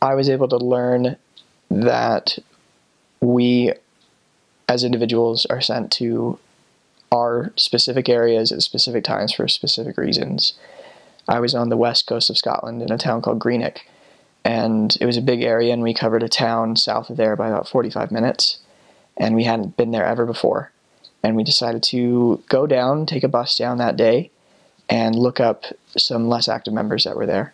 I was able to learn that we as individuals are sent to our specific areas at specific times for specific reasons. I was on the west coast of Scotland in a town called Greenock, and it was a big area, and we covered a town south of there by about 45 minutes, and we hadn't been there ever before. And we decided to go down, take a bus down that day, and look up some less active members that were there.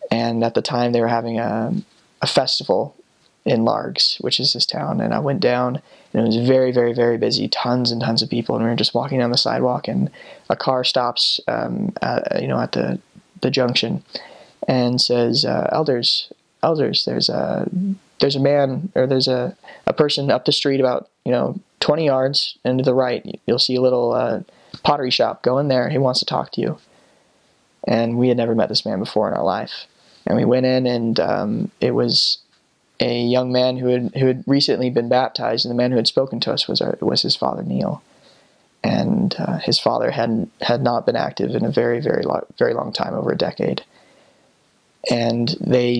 And at the time, they were having a festival in Largs, which is this town, and I went down, and it was very, very, very busy, tons and tons of people, and we were just walking down the sidewalk, and a car stops at the junction and says, elders, there's a man, or there's a person up the street about 20 yards, and to the right you'll see a little pottery shop. Go in there, he wants to talk to you. And we had never met this man before in our life, and we went in, and it was a young man who had recently been baptized, and the man who had spoken to us was his father, Neil. And his father had not been active in a very, very long time, over a decade. And they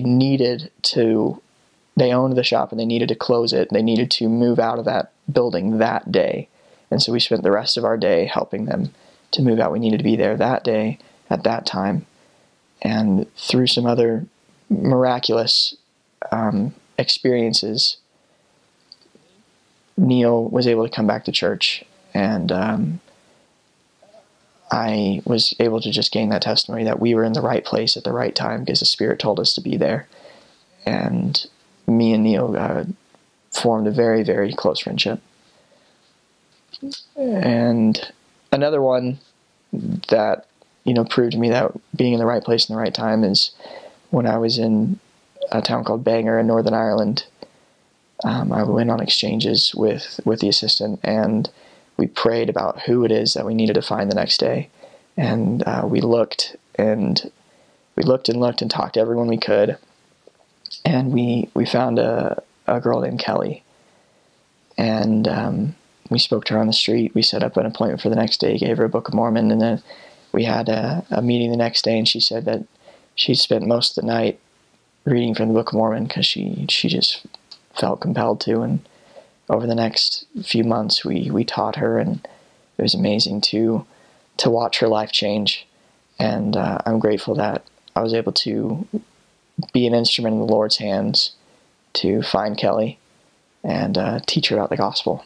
owned the shop, and they needed to close it. They needed to move out of that building that day. And so we spent the rest of our day helping them to move out. We needed to be there that day at that time. And through some other miraculous experiences, Neil was able to come back to church, and I was able to just gain that testimony that we were in the right place at the right time because the Spirit told us to be there. And me and Neil formed a very, very close friendship. And another one that proved to me that being in the right place in the right time is when I was in a town called Bangor in Northern Ireland. I went on exchanges with the assistant, and we prayed about who it is that we needed to find the next day. And we looked and looked and talked to everyone we could, and we found a girl named Kelly. And we spoke to her on the street. We set up an appointment for the next day, gave her a Book of Mormon, and then we had a meeting the next day, and she said that she spent most of the night reading from the Book of Mormon because she just felt compelled to. And over the next few months, we taught her, and it was amazing to watch her life change. And I'm grateful that I was able to be an instrument in the Lord's hands to find Kelly and teach her about the gospel.